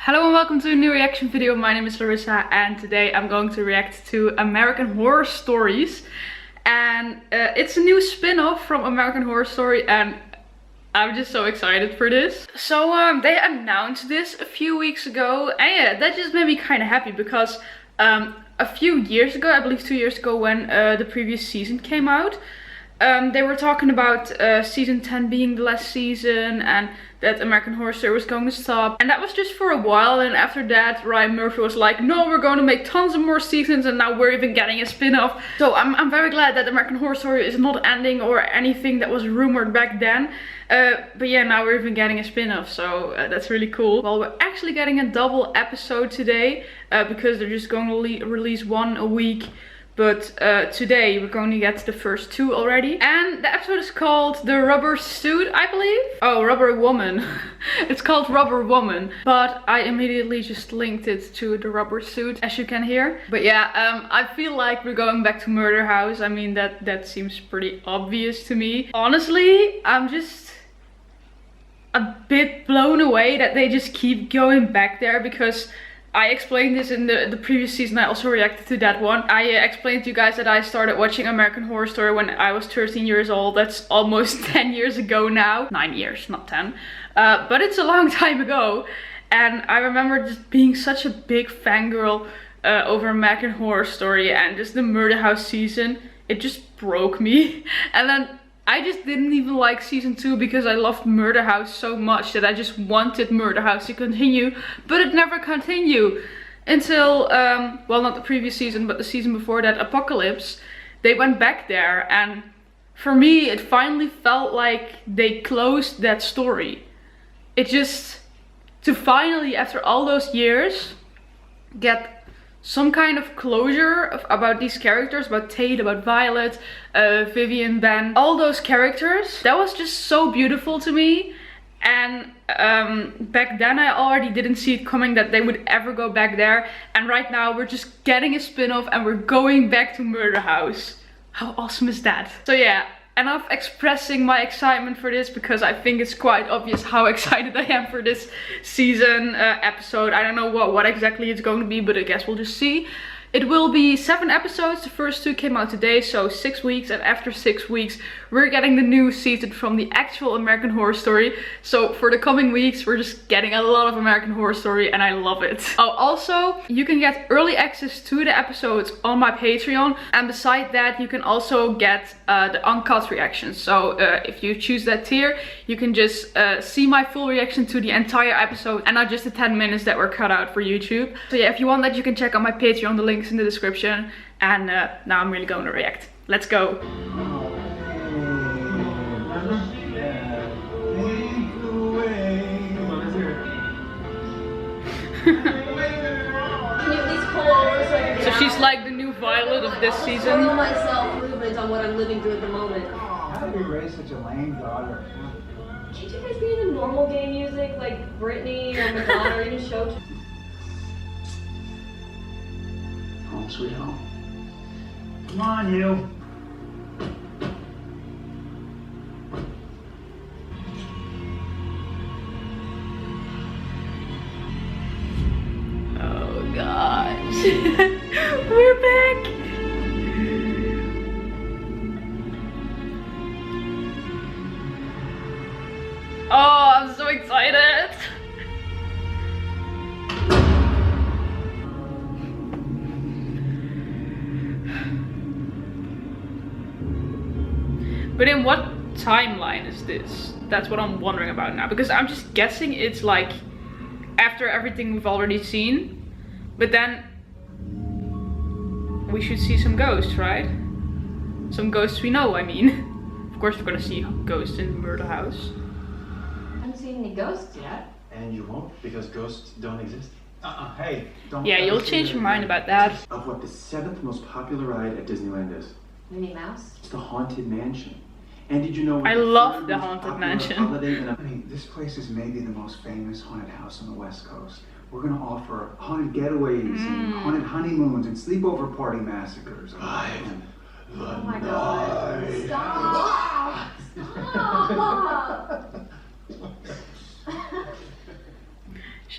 Hello and welcome to a new reaction video. My name is Larissa and today I'm going to react to American Horror Stories. And it's a new spin-off from American Horror Story and I'm just so excited for this. So they announced this a few weeks ago and yeah, that just made me kind of happy because a few years ago, I believe 2 years ago when the previous season came out, they were talking about season 10 being the last season and that American Horror Story was going to stop. And that was just for a while, and after that Ryan Murphy was like, no, we're going to make tons of more seasons, and now we're even getting a spin-off. So I'm very glad that American Horror Story is not ending or anything that was rumored back then. But yeah, now we're even getting a spin-off, so that's really cool. Well, we're actually getting a double episode today because they're just going to release one a week. But today we're going to get the first two already. And the episode is called The Rubber Suit, I believe. Oh, Rubber Woman. It's called Rubber Woman. But I immediately just linked it to The Rubber Suit, as you can hear. But yeah, I feel like we're going back to Murder House. I mean, that seems pretty obvious to me. Honestly, I'm just a bit blown away that they just keep going back there, because I explained this in the previous season. I also reacted to that one. I explained to you guys that I started watching American Horror Story when I was 13 years old. That's almost 10 years ago now. 9 years, not 10. But it's a long time ago. And I remember just being such a big fangirl over American Horror Story and just the Murder House season. It just broke me. And then I just didn't even like season 2 because I loved Murder House so much that I just wanted Murder House to continue, but it never continued until, well, not the previous season, but the season before that, Apocalypse. They went back there, and for me, it finally felt like they closed that story. It just, to finally, after all those years, get some kind of closure about these characters, about Tate, about Violet, Vivian, Ben, all those characters. That was just so beautiful to me. And back then I already didn't see it coming that they would ever go back there. And right now we're just getting a spin-off and we're going back to Murder House. How awesome is that? So yeah, enough expressing my excitement for this, because I think it's quite obvious how excited I am for this season episode. I don't know what exactly it's going to be, but I guess we'll just see. It will be 7 episodes. The first 2 came out today, so 6 weeks. And after 6 weeks, we're getting the new season from the actual American Horror Story. So for the coming weeks, we're just getting a lot of American Horror Story, and I love it. Oh, also, you can get early access to the episodes on my Patreon. And beside that, you can also get the uncut reactions. So if you choose that tier, you can just see my full reaction to the entire episode and not just the 10 minutes that were cut out for YouTube. So yeah, if you want that, you can check out my Patreon. The link in the description. And now I'm really going to react. Let's go. So she's like the new Violet of this season. I myself movement on what I'm living through at the moment. How did we raise such a lame daughter? Can't you guys be into normal gay music like Britney or Madonna or even show? Home sweet home. Come on, you. Oh gosh. We're back. Oh, I'm so excited. But in what timeline is this? That's what I'm wondering about now. Because I'm just guessing it's like after everything we've already seen. But then we should see some ghosts, right? Some ghosts we know, I mean. Of course we're gonna see ghosts in the Murder House. I haven't seen any ghosts yet. And you won't, because ghosts don't exist. Hey, don't. Yeah, you'll change your mind about that. Of what the 7th most popular ride at Disneyland is. Minnie Mouse? It's the Haunted Mansion. And did you know? I love the Haunted Mansion. I mean, this place is maybe the most famous haunted house on the West Coast. We're gonna offer haunted getaways and haunted honeymoons and sleepover party massacres. Oh my god. Stop! Stop!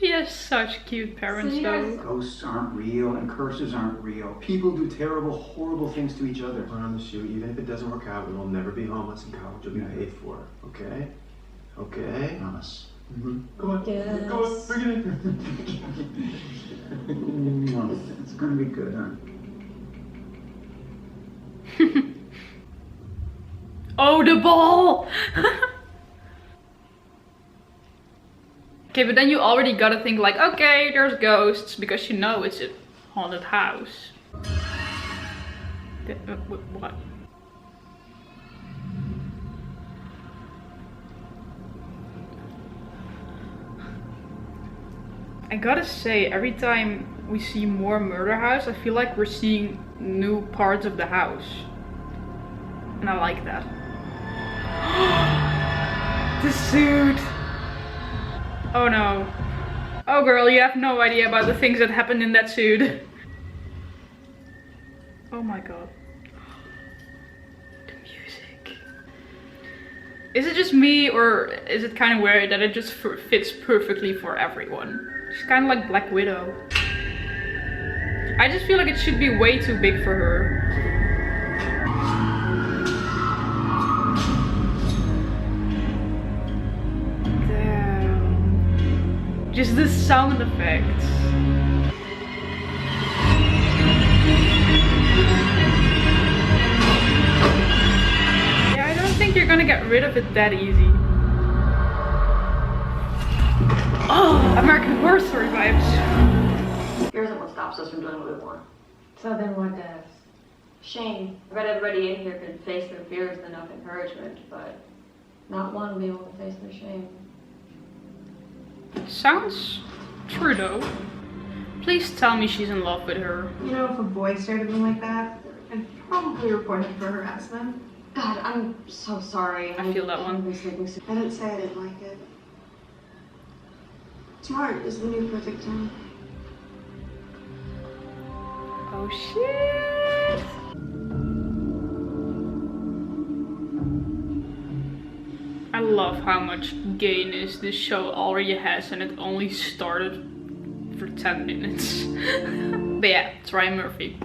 She has such cute parents though. Ghosts aren't real and curses aren't real. People do terrible, horrible things to each other. I promise you, even if it doesn't work out, we will never be homeless in college. You'll be paid for it, okay? Okay? Promise. Mm-hmm. Come on. Yes. Come on, bring it in. It's gonna be good, huh? Oh, the ball! Okay, but then you already gotta think like, okay, there's ghosts, because you know it's a haunted house. What? I gotta say, every time we see more Murder House, I feel like we're seeing new parts of the house. And I like that. The suit! Oh no. Oh girl, you have no idea about the things that happened in that suit. Oh my god. The music. Is it just me, or is it kind of weird that it just fits perfectly for everyone? She's kind of like Black Widow. I just feel like it should be way too big for her. Just the sound effects. Yeah, I don't think you're gonna get rid of it that easy. Oh, American Horror Story vibes. Fear isn't what stops us from doing what we want. So then what does? Shame. I bet everybody in here could face their fears with enough encouragement, but not one will be able to face their shame. Sounds true though. Please tell me she's in love with her. You know, if a boy started something like that, I'd probably report him for harassment. God, I'm so sorry. I feel that one. I didn't say I didn't like it. Smart is the new perfect term. Oh shit! I love how much gayness this show already has, and it only started for 10 minutes. But yeah, it's Ryan Murphy.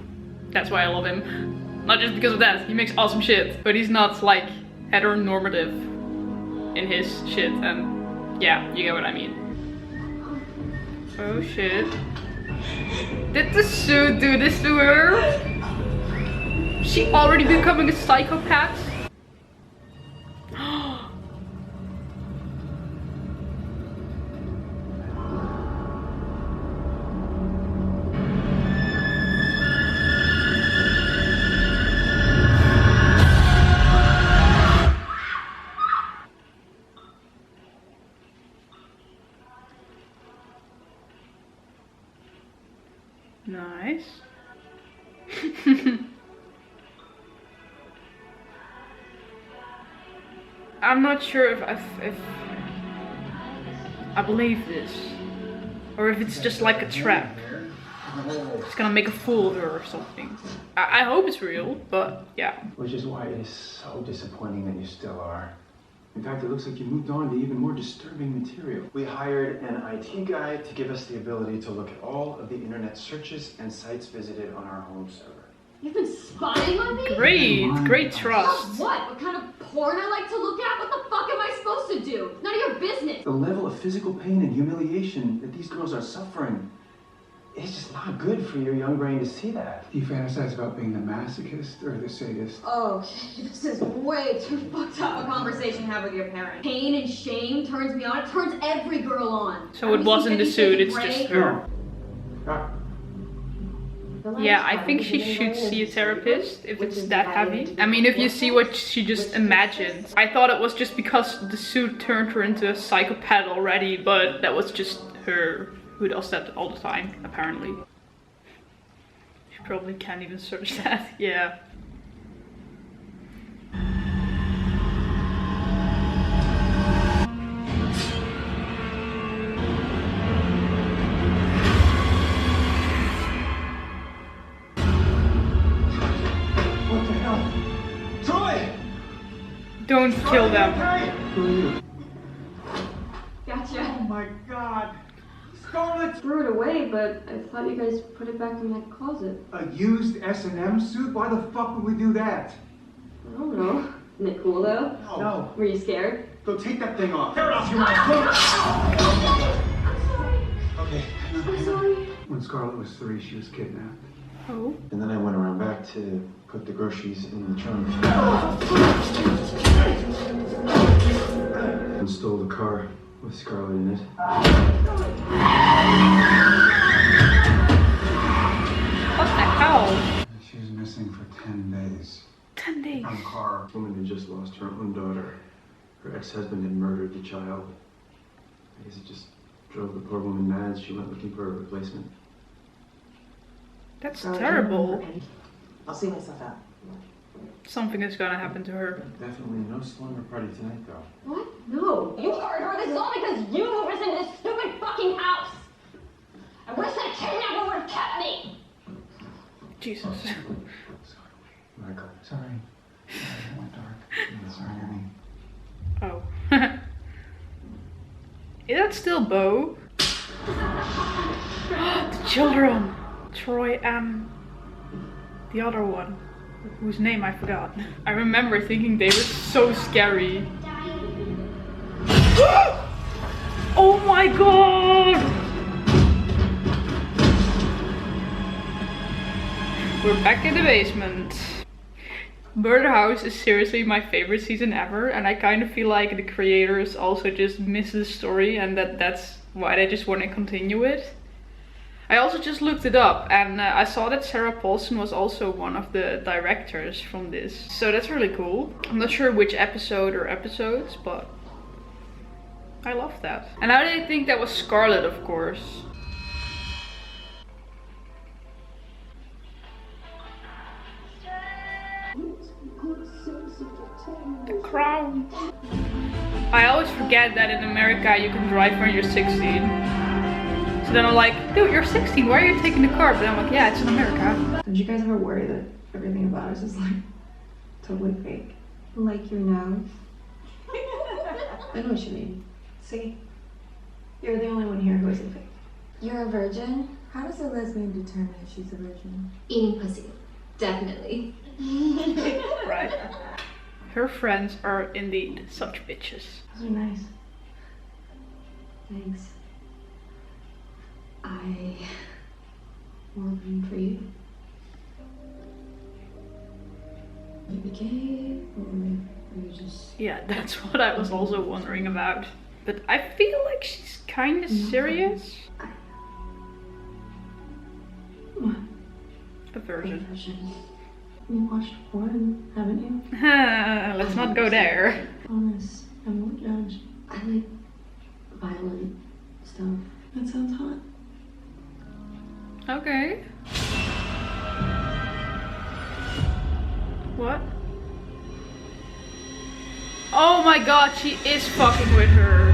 That's why I love him. Not just because of that, he makes awesome shit, but he's not like heteronormative in his shit, and yeah, you get what I mean. Oh shit. Did the suit do this to her? She already becoming a psychopath? Nice. I'm not sure if I believe this, or if it's just like a trap. It's gonna make a fool of her or something. I hope it's real, but yeah. Which is why it is so disappointing that you still are. In fact, it looks like you moved on to even more disturbing material. We hired an IT guy to give us the ability to look at all of the internet searches and sites visited on our home server. You've been spying on me? Great trust. What? What kind of porn I like to look at? What the fuck am I supposed to do? None of your business. The level of physical pain and humiliation that these girls are suffering. It's just not good for your young brain to see that. Do you fantasize about being the masochist or the sadist? Oh, this is way too fucked up a conversation to have with your parents. Pain and shame turns me on. It turns every girl on. So it wasn't the suit, it's just her. Yeah, I think she should see a therapist if it's that heavy. I mean, if you see what she just imagined. I thought it was just because the suit turned her into a psychopath already, but that was just her who does that all the time, apparently. She probably can't even search that, yeah. Don't kill them. Gotcha. Oh my god. Scarlett! Threw it away, but I thought you guys put it back in my closet. A used S&M suit? Why the fuck would we do that? I don't know. Isn't it cool though? No. Were you scared? Go take that thing off. Tear it off your mouth. I'm sorry. Okay. I'm sorry. When Scarlett was 3, she was kidnapped. Oh. And then I went around back to put the groceries in the trunk. And stole the car with Scarlett in it. What the hell? She was missing for 10 days. 10 days. From a car. A woman had just lost her own daughter. Her ex-husband had murdered the child. I guess it just drove the poor woman mad. She went looking for a replacement. That's terrible. I'll see myself out. Something is gonna happen to her. Definitely no slumber party tonight, though. What? No. You heard her. This is all because you moved us into this stupid fucking house. I wish that kidnapper would have kept me. Jesus. Michael. Sorry. It went dark. Sorry, honey. Oh. Is that still Bo? The children! Troy and the other one, whose name I forgot. I remember thinking they were so scary. Oh my god! We're back in the basement. Murder House is seriously my favorite season ever, and I kind of feel like the creators also just miss the story, and that's why they just want to continue it. I also just looked it up, and I saw that Sarah Paulson was also one of the directors from this, so that's really cool. I'm not sure which episode or episodes, but I love that. And now they think that was Scarlett, of course. The crown. I always forget that in America you can drive when you're 16. So then I'm like, dude, you're 16, why are you taking the car? But I'm like, yeah, it's in America. Don't you guys ever worry that everything about us is like totally fake? Like your nose. I know what you mean. See? You're the only one here who isn't fake. You're a virgin? How does a lesbian determine if she's a virgin? Eating pussy. Definitely. Right. Her friends are indeed such bitches. Those are nice. Thanks. I want them for you. Maybe gay, or are you just... Yeah, that's what I was also wondering about. But I feel like she's kind of serious. What? A virgin. You watched porn, haven't you? Let's not go there. Honest, I won't judge. I like violent stuff. That sounds hot. Okay. What? Oh my god, she is fucking with her.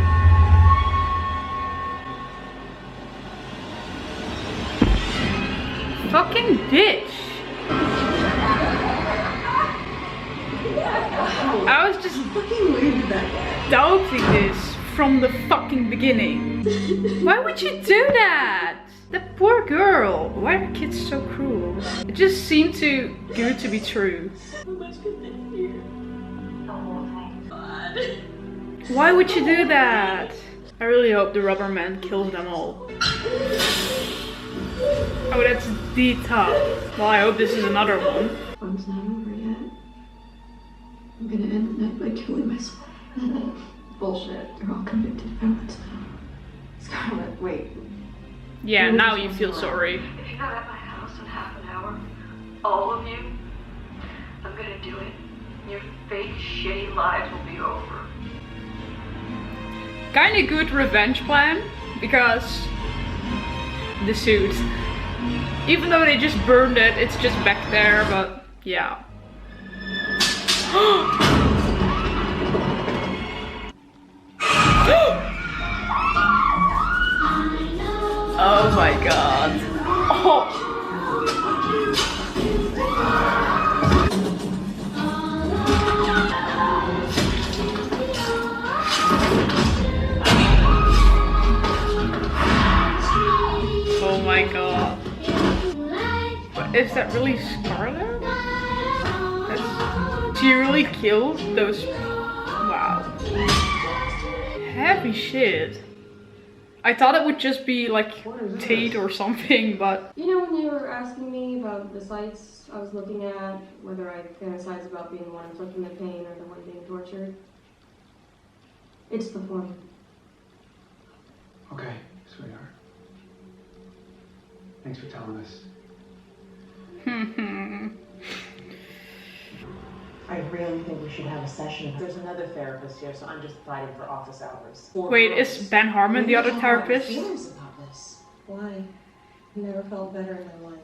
Fucking bitch. I was just Fucking weird did that. doubting this from the fucking beginning. Why would you do that? That poor girl. Why are kids so cruel? It just seemed too good to be true. So much good in here. Why would you do that? I really hope the rubber man kills them all. Oh, that's the top. Well, I hope this is another one. Fun's not over yet. I'm gonna end the night by killing myself. Bullshit. They're all convicted felons now. Scarlett, wait. Yeah, now you feel sorry. If you're not at my house in half an hour, all of you, I'm gonna do it. Your fake, shitty lives will be over. Kinda good revenge plan, because the suit. Even though they just burned it, it's just back there, but yeah. Oh my god. Oh. my god. But is that really Scarlet? She really killed those. Wow. Heavy shit. I thought it would just be like Tate or something, but... You know when you were asking me about the sites I was looking at, whether I fantasize about being the one inflicting the pain or the one being tortured? It's the former. Okay, sweetheart. Thanks for telling us. I really think we should have a session. There's another therapist here, so I'm just fighting for office hours. Wait, is Ben Harmon the other therapist? Feelings about this. Why? Never felt better in my life.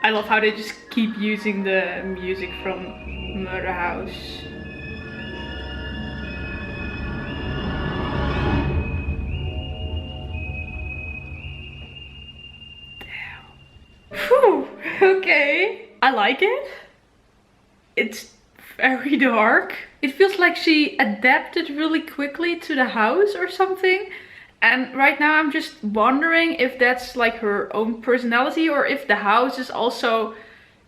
I love how they just keep using the music from Murder House. Whew, okay. I like it. It's very dark. It feels like she adapted really quickly to the house or something. And right now I'm just wondering if that's like her own personality or if the house is also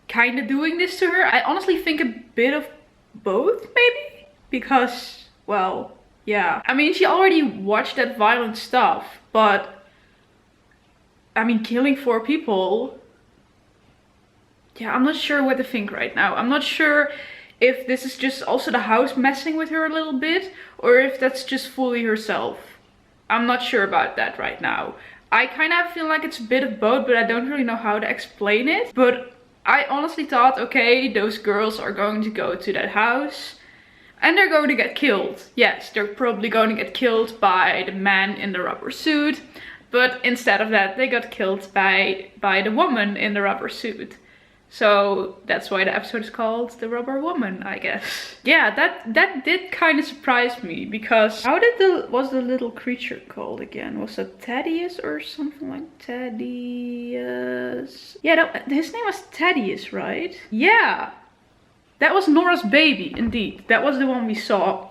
kind of doing this to her. I honestly think a bit of both maybe. Because, well, yeah. I mean, she already watched that violent stuff, but I mean, killing 4 people... Yeah, I'm not sure what to think right now. I'm not sure if this is just also the house messing with her a little bit, or if that's just fully herself. I'm not sure about that right now. I kind of feel like it's a bit of both, but I don't really know how to explain it. But I honestly thought, okay, those girls are going to go to that house and they're going to get killed. Yes, they're probably going to get killed by the man in the rubber suit. But instead of that, they got killed by the woman in the rubber suit. So that's why the episode is called The Rubber Woman, I guess. Yeah, that did kind of surprise me, because how was the little creature called again? Was it Thaddeus or something like Thaddeus? Yeah, his name was Thaddeus, right? Yeah, that was Nora's baby, indeed. That was the one we saw.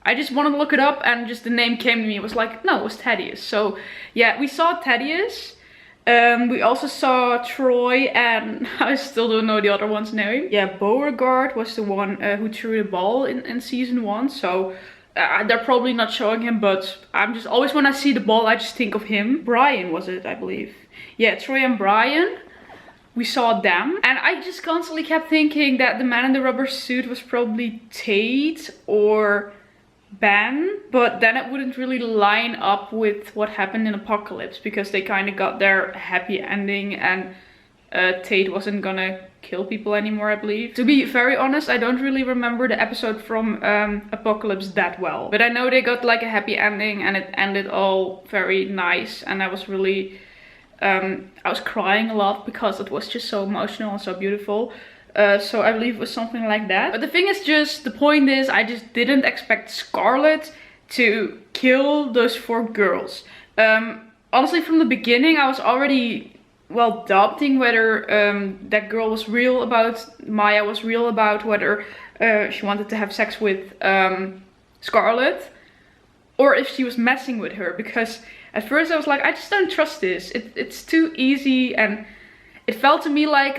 I just wanted to look it up and just the name came to me. It was like, no, it was Thaddeus. So yeah, we saw Thaddeus. We also saw Troy and I still don't know the other one's name. Yeah, Beauregard was the one who threw the ball in season 1. So they're probably not showing him, but I'm just always when I see the ball, I just think of him. Brian was it, I believe. Yeah, Troy and Brian. We saw them. And I just constantly kept thinking that the man in the rubber suit was probably Tate or Ben, but then it wouldn't really line up with what happened in Apocalypse, because they kind of got their happy ending and Tate wasn't gonna kill people anymore, I believe. To be very honest, I don't really remember the episode from Apocalypse that well, but I know they got like a happy ending and it ended all very nice, and I was really I was crying a lot because it was just so emotional and so beautiful. So I believe it was something like that. But the thing is just, the point is, I just didn't expect Scarlet to kill those 4 girls. Honestly, from the beginning, I was already, well, doubting whether that girl was real about, Maya was real about, whether she wanted to have sex with Scarlet, or if she was messing with her. Because at first I was like, I just don't trust this. It's too easy, and it felt to me like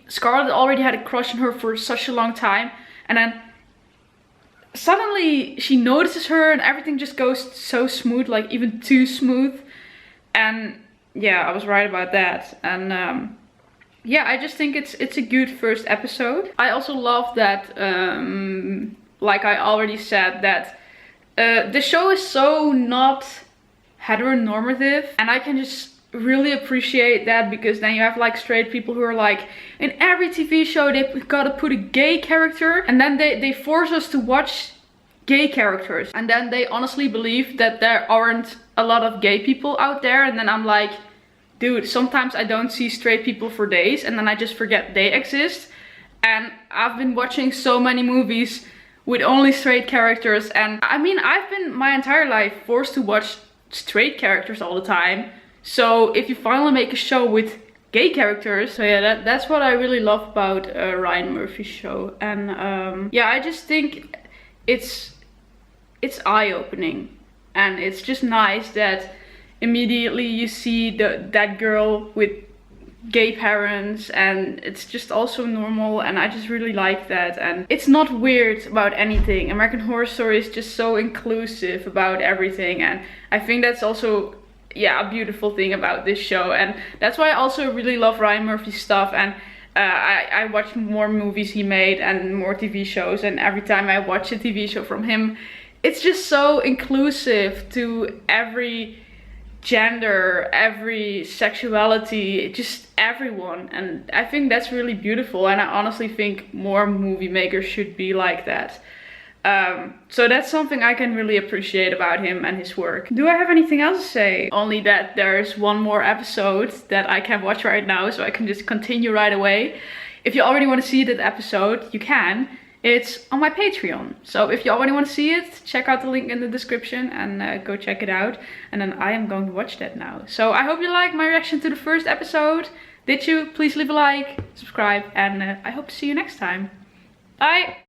Scarlet already had a crush on her for such a long time, and then suddenly she notices her and everything just goes so smooth, like even too smooth. And yeah, I was right about that. And yeah, I just think it's a good first episode. I also love that, like I already said, that the show is so not heteronormative, and I can just really appreciate that, because then you have like straight people who are like, in every TV show they've got to put a gay character, and then they force us to watch gay characters, and then they honestly believe that there aren't a lot of gay people out there. And then I'm like, dude, sometimes I don't see straight people for days, and then I just forget they exist. And I've been watching so many movies with only straight characters, and I mean, I've been my entire life forced to watch straight characters all the time. So if you finally make a show with gay characters, so yeah, that's what I really love about Ryan Murphy's show. And yeah, I just think it's eye-opening, and it's just nice that immediately you see that girl with gay parents, and it's just also normal, and I just really like that. And it's not weird about anything. American Horror Story is just so inclusive about everything, and I think that's also, yeah, a beautiful thing about this show. And that's why I also really love Ryan Murphy's stuff, and I watch more movies he made and more TV shows, and every time I watch a TV show from him, it's just so inclusive to every gender, every sexuality, just everyone. And I think that's really beautiful, and I honestly think more movie makers should be like that. So that's something I can really appreciate about him and his work. Do I have anything else to say? Only that there's one more episode that I can watch right now, so I can just continue right away. If you already want to see that episode, you can. It's on my Patreon. So if you already want to see it, check out the link in the description and go check it out. And then I am going to watch that now. So I hope you liked my reaction to the first episode. Did you? Please leave a like, subscribe, and I hope to see you next time. Bye!